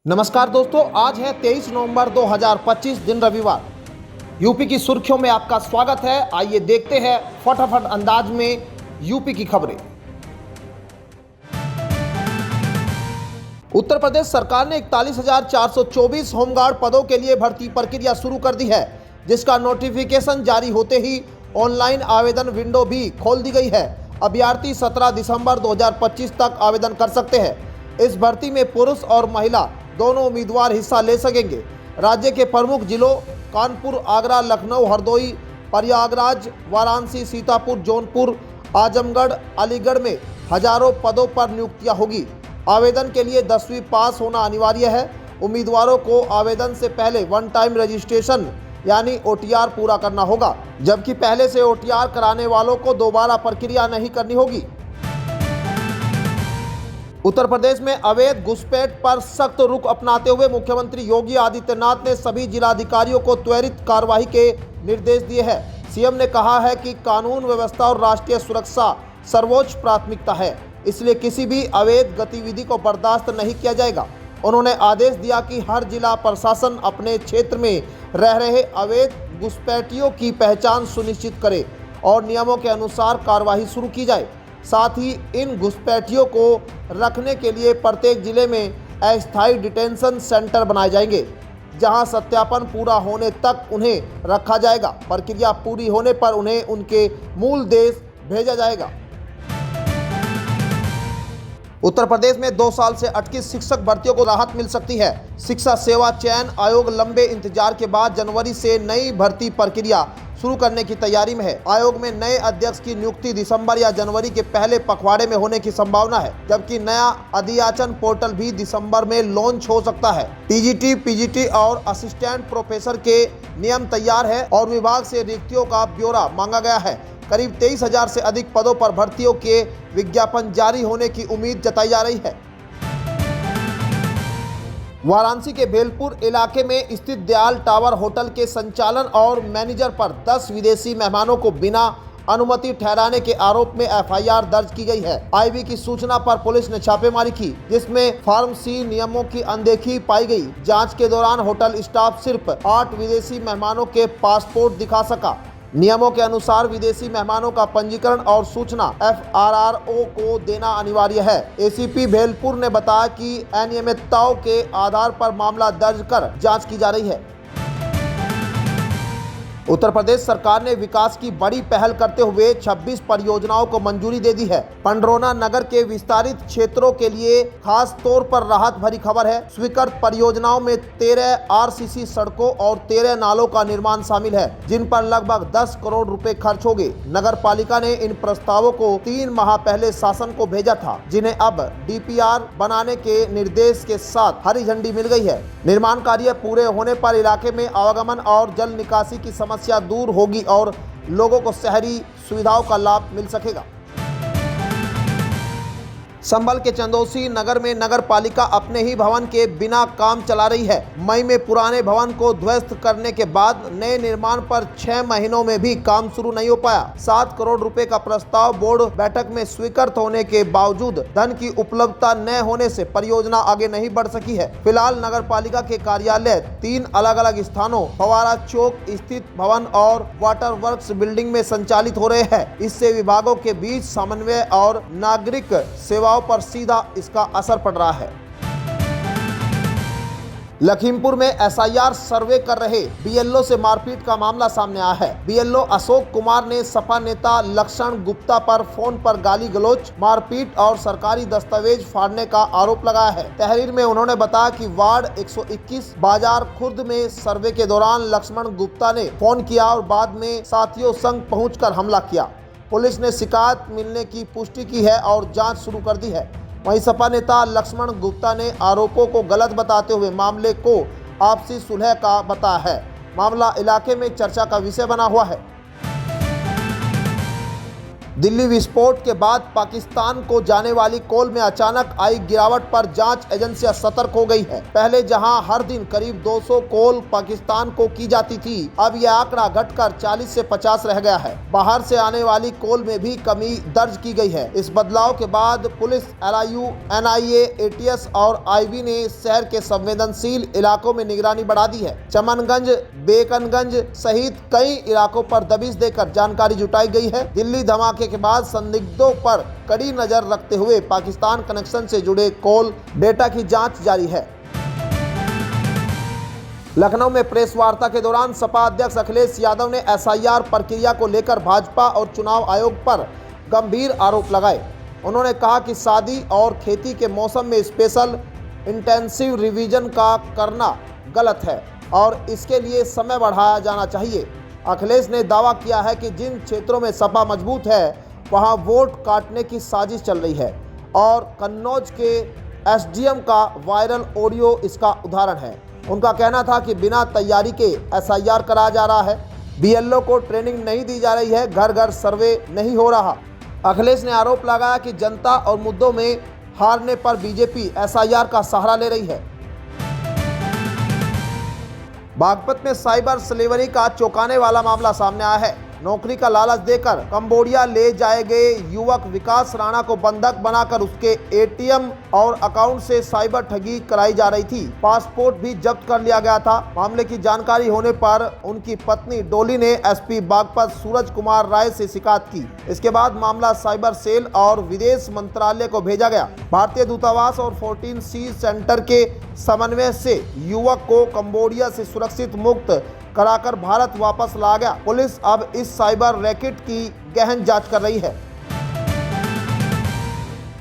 नमस्कार दोस्तों, आज है 23 नवंबर 2025 दिन रविवार। यूपी की सुर्खियों में आपका स्वागत है। आइए देखते हैं फटाफट अंदाज में यूपी की खबरें। उत्तर प्रदेश सरकार ने 41,424 होमगार्ड पदों के लिए भर्ती प्रक्रिया शुरू कर दी है, जिसका नोटिफिकेशन जारी होते ही ऑनलाइन आवेदन विंडो भी खोल दी गई है। अभ्यर्थी 17 दिसंबर 2025 तक आवेदन कर सकते हैं। इस भर्ती में पुरुष और महिला दोनों उम्मीदवार हिस्सा ले सकेंगे। राज्य के प्रमुख जिलों कानपुर, आगरा, लखनऊ, हरदोई, प्रयागराज, वाराणसी, सीतापुर, जौनपुर, आजमगढ़, अलीगढ़ में हजारों पदों पर नियुक्तियां होगी। आवेदन के लिए 10वीं पास होना अनिवार्य है। उम्मीदवारों को आवेदन से पहले वन टाइम रजिस्ट्रेशन यानी OTR पूरा करना होगा, जबकि पहले से OTR कराने वालों को दोबारा प्रक्रिया नहीं करनी होगी। उत्तर प्रदेश में अवैध घुसपैठ पर सख्त रुख अपनाते हुए मुख्यमंत्री योगी आदित्यनाथ ने सभी जिलाधिकारियों को त्वरित कार्रवाई के निर्देश दिए हैं। सीएम ने कहा है कि कानून व्यवस्था और राष्ट्रीय सुरक्षा सर्वोच्च प्राथमिकता है, इसलिए किसी भी अवैध गतिविधि को बर्दाश्त नहीं किया जाएगा। उन्होंने आदेश दिया कि हर जिला प्रशासन अपने क्षेत्र में रह रहे अवैध घुसपैठियों की पहचान सुनिश्चित करे और नियमों के अनुसार कार्रवाई शुरू की जाए। साथ ही इन घुसपैठियों को रखने के लिए प्रत्येक जिले में अस्थायी डिटेंशन सेंटर बनाए जाएंगे, जहां सत्यापन पूरा होने तक उन्हें रखा जाएगा। प्रक्रिया पूरी होने पर उन्हें उनके मूल देश भेजा जाएगा। उत्तर प्रदेश में 2 साल से अटकी शिक्षक भर्तियों को राहत मिल सकती है। शिक्षा सेवा चयन आयोग लंबे इंतजार के बाद जनवरी से नई भर्ती प्रक्रिया शुरू करने की तैयारी में है। आयोग में नए अध्यक्ष की नियुक्ति दिसंबर या जनवरी के पहले पखवाड़े में होने की संभावना है, जबकि नया अधियाचन पोर्टल भी दिसंबर में लॉन्च हो सकता है। TGT, PGT और असिस्टेंट प्रोफेसर के नियम तैयार है और विभाग से रिक्तियों का ब्यौरा मांगा गया है। करीब 23,000 से अधिक पदों पर भर्तियों के विज्ञापन जारी होने की उम्मीद जताई जा रही है। वाराणसी के भेलपुर इलाके में स्थित दयाल टावर होटल के संचालन और मैनेजर पर 10 विदेशी मेहमानों को बिना अनुमति ठहराने के आरोप में FIR दर्ज की गई है। IB की सूचना पर पुलिस ने छापेमारी की, जिसमें फार्म C नियमों की अनदेखी पाई गई। जांच के दौरान होटल स्टाफ सिर्फ 8 विदेशी मेहमानों के पासपोर्ट दिखा सका। नियमों के अनुसार विदेशी मेहमानों का पंजीकरण और सूचना FRRO को देना अनिवार्य है। ACP भेलपुर ने बताया कि अनियमितताओं के आधार पर मामला दर्ज कर जांच की जा रही है। उत्तर प्रदेश सरकार ने विकास की बड़ी पहल करते हुए 26 परियोजनाओं को मंजूरी दे दी है। पंडरौना नगर के विस्तारित क्षेत्रों के लिए खास तौर पर राहत भरी खबर है। स्वीकृत परियोजनाओं में 13 RCC सड़कों और 13 नालों का निर्माण शामिल है, जिन पर लगभग 10 करोड़ रुपए खर्च होंगे। नगर पालिका ने इन प्रस्तावों को 3 माह पहले शासन को भेजा था, जिन्हें अब DPR बनाने के निर्देश के साथ हरी झंडी मिल गई है। निर्माण कार्य पूरे होने पर इलाके में आवागमन और जल निकासी की समस्या दूर होगी और लोगों को शहरी सुविधाओं का लाभ मिल सकेगा। संभल के चंदौसी नगर में नगर पालिका अपने ही भवन के बिना काम चला रही है। मई में पुराने भवन को ध्वस्त करने के बाद नए निर्माण पर 6 महीनों में भी काम शुरू नहीं हो पाया। 7 करोड़ रुपए का प्रस्ताव बोर्ड बैठक में स्वीकृत होने के बावजूद धन की उपलब्धता न होने से परियोजना आगे नहीं बढ़ सकी है। फिलहाल नगर पालिका के कार्यालय 3 अलग अलग स्थानों फवारा चौक स्थित भवन और वाटर वर्क्स बिल्डिंग में संचालित हो रहे हैं। इससे विभागों के बीच समन्वय और नागरिक सेवा पर सीधा इसका असर पड़ रहा है। लखीमपुर में SIR सर्वे कर रहे BLO से मारपीट का मामला सामने आया है। BLO अशोक कुमार ने सपा नेता लक्ष्मण गुप्ता पर फोन पर गाली गलौज, मारपीट और सरकारी दस्तावेज फाड़ने का आरोप लगाया है। तहरीर में उन्होंने बताया कि वार्ड 121 बाजार खुर्द में सर्वे के दौरान लक्ष्मण गुप्ता ने फोन किया और बाद में साथियों संग पहुंचकर हमला किया। पुलिस ने शिकायत मिलने की पुष्टि की है और जांच शुरू कर दी है। वहीं सपा नेता लक्ष्मण गुप्ता ने आरोपों को गलत बताते हुए मामले को आपसी सुलह का बताया है। मामला इलाके में चर्चा का विषय बना हुआ है। दिल्ली विस्फोट के बाद पाकिस्तान को जाने वाली कोल में अचानक आई गिरावट पर जांच एजेंसियां सतर्क हो गई है। पहले जहां हर दिन करीब 200 कोल पाकिस्तान को की जाती थी, अब यह आंकड़ा घटकर 40 से 50 रह गया है। बाहर से आने वाली कोल में भी कमी दर्ज की गई है। इस बदलाव के बाद पुलिस, LIU, NIA, ATS और IB ने शहर के संवेदनशील इलाकों में निगरानी बढ़ा दी है। चमनगंज, बेकनगंज सहित कई इलाकों पर दबिश देकर जानकारी जुटाई गई है। दिल्ली धमाके के बाद संदिग्धों पर कड़ी नजर रखते हुए पाकिस्तान कनेक्शन से जुड़े कॉल डेटा की जांच जारी है। लखनऊ में प्रेस वार्ता के दौरान सपा अध्यक्ष अखिलेश यादव ने SIR प्रक्रिया को लेकर भाजपा और चुनाव आयोग पर गंभीर आरोप लगाए। उन्होंने कहा कि शादी और खेती के मौसम में स्पेशल इंटेंसिव रिवीजन का करना गलत है और इसके लिए समय बढ़ाया जाना चाहिए। अखिलेश ने दावा किया है कि जिन क्षेत्रों में सपा मजबूत है वहां वोट काटने की साजिश चल रही है और कन्नौज के SDM का वायरल ऑडियो इसका उदाहरण है। उनका कहना था कि बिना तैयारी के SIR कराया जा रहा है, BLO को ट्रेनिंग नहीं दी जा रही है, घर घर सर्वे नहीं हो रहा। अखिलेश ने आरोप लगाया कि जनता और मुद्दों में हारने पर बीजेपी SIR का सहारा ले रही है। बागपत में साइबर स्लेवरी का चौंकाने वाला मामला सामने आया है। नौकरी का लालच देकर कंबोडिया ले जाए गए युवक विकास राणा को बंधक बनाकर उसके ATM और अकाउंट से साइबर ठगी कराई जा रही थी। पासपोर्ट भी जब्त कर लिया गया था। मामले की जानकारी होने पर उनकी पत्नी डोली ने SP बागपत सूरज कुमार राय से शिकायत की। इसके बाद मामला साइबर सेल और विदेश मंत्रालय को भेजा गया। भारतीय दूतावास और 14C सेंटर के समन्वय से युवक को कंबोडिया से सुरक्षित मुक्त कराकर भारत वापस लाया गया। पुलिस अब इस साइबर रैकेट की गहन जांच कर रही है।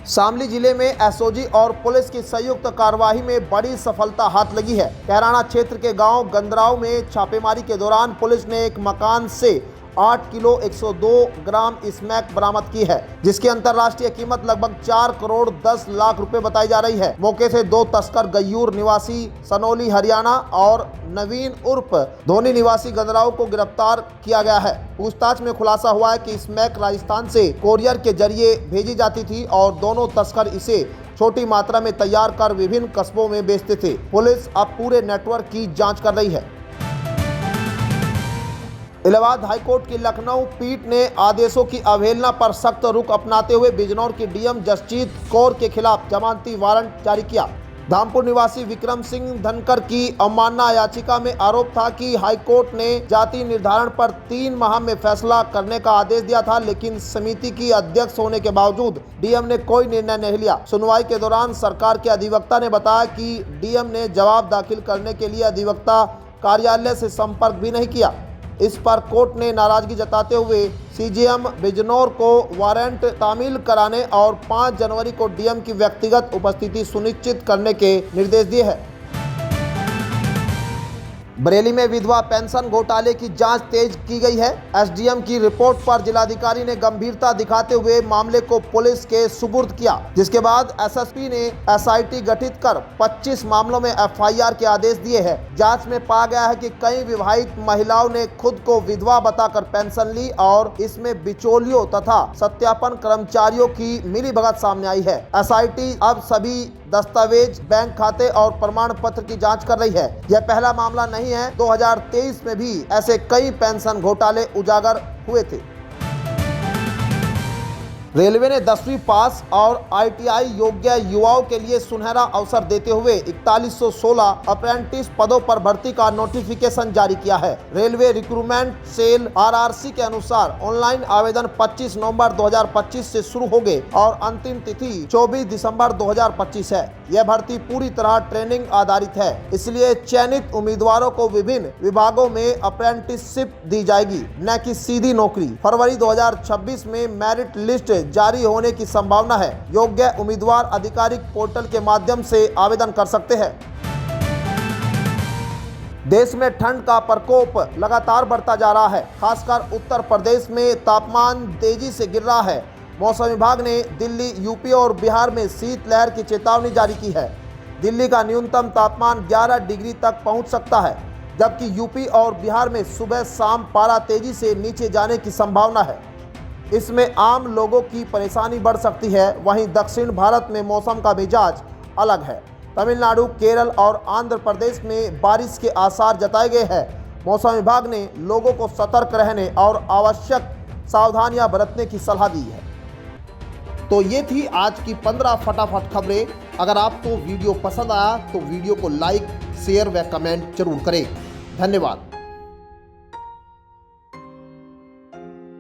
शामली जिले में SOG और पुलिस की संयुक्त कार्रवाई में बड़ी सफलता हाथ लगी है। कैराना क्षेत्र के गांव गंदराव में छापेमारी के दौरान पुलिस ने एक मकान से 8 किलो 102 ग्राम स्मैक बरामद की है, जिसकी अंतर्राष्ट्रीय कीमत लगभग 4 करोड़ 10 लाख रुपए बताई जा रही है। मौके से 2 तस्कर गयूर निवासी सनोली हरियाणा और नवीन उर्फ धोनी निवासी गंदराव को गिरफ्तार किया गया है। पूछताछ में खुलासा हुआ है कि स्मैक राजस्थान से कोरियर के जरिए भेजी जाती थी और दोनों तस्कर इसे छोटी मात्रा में तैयार कर विभिन्न कस्बों में बेचते थे। पुलिस अब पूरे नेटवर्क की जाँच कर रही है। इलाहाबाद हाईकोर्ट की लखनऊ पीठ ने आदेशों की अवहेलना पर सख्त रुख अपनाते हुए बिजनौर की DM जसजीत कौर के खिलाफ जमानती वारंट जारी किया। धामपुर निवासी विक्रम सिंह धनकर की अवमानना याचिका में आरोप था कि हाईकोर्ट ने जाति निर्धारण पर 3 माह में फैसला करने का आदेश दिया था, लेकिन समिति की अध्यक्ष होने के बावजूद DM ने कोई निर्णय नहीं लिया। सुनवाई के दौरान सरकार के अधिवक्ता ने बताया कि DM ने जवाब दाखिल करने के लिए अधिवक्ता कार्यालय से संपर्क भी नहीं किया। इस पर कोर्ट ने नाराजगी जताते हुए CJM बिजनौर को वारंट तामील कराने और 5 जनवरी को DM की व्यक्तिगत उपस्थिति सुनिश्चित करने के निर्देश दिए हैं। बरेली में विधवा पेंशन घोटाले की जांच तेज की गई है। SDM की रिपोर्ट पर जिलाधिकारी ने गंभीरता दिखाते हुए मामले को पुलिस के सुपुर्द किया, जिसके बाद SSP ने SIT गठित कर 25 मामलों में FIR के आदेश दिए हैं। जांच में पाया गया है कि कई विवाहित महिलाओं ने खुद को विधवा बताकर पेंशन ली और इसमें बिचौलियों तथा सत्यापन कर्मचारियों की मिलीभगत सामने आई है। SIT अब सभी दस्तावेज, बैंक खाते और प्रमाण पत्र की जांच कर रही है। यह पहला मामला नहीं है। 2023 में भी ऐसे कई पेंशन घोटाले उजागर हुए थे। रेलवे ने 10वीं पास और ITI योग्य युवाओं के लिए सुनहरा अवसर देते हुए 4116 अप्रेंटिस पदों पर भर्ती का नोटिफिकेशन जारी किया है। रेलवे रिक्रूटमेंट सेल RRC के अनुसार ऑनलाइन आवेदन 25 नवंबर 2025 से शुरू होंगे और अंतिम तिथि 24 दिसंबर 2025 है। यह भर्ती पूरी तरह ट्रेनिंग आधारित है, इसलिए चयनित उम्मीदवारों को विभिन्न विभागों में अप्रेंटिसशिप दी जाएगी, न कि सीधी नौकरी। फरवरी 2026 में मेरिट लिस्ट जारी होने की संभावना है। योग्य उम्मीदवार आधिकारिक पोर्टल के माध्यम से आवेदन कर सकते हैं। देश में ठंड का प्रकोप लगातार बढ़ता जा रहा है। खासकर उत्तर प्रदेश में तापमान तेजी से गिर रहा है। मौसम विभाग ने दिल्ली, यूपी और बिहार में शीतलहर की चेतावनी जारी की है। दिल्ली का न्यूनतम तापमान 11 डिग्री तक पहुंच सकता है, जबकि यूपी और बिहार में सुबह शाम पारा तेजी से नीचे जाने की संभावना है। इसमें आम लोगों की परेशानी बढ़ सकती है। वहीं दक्षिण भारत में मौसम का मिजाज अलग है। तमिलनाडु, केरल और आंध्र प्रदेश में बारिश के आसार जताए गए हैं। मौसम विभाग ने लोगों को सतर्क रहने और आवश्यक सावधानियां बरतने की सलाह दी है। तो ये थी आज की 15 फटाफट खबरें। अगर आपको वीडियो पसंद आया तो वीडियो को लाइक, शेयर व कमेंट जरूर करें। धन्यवाद।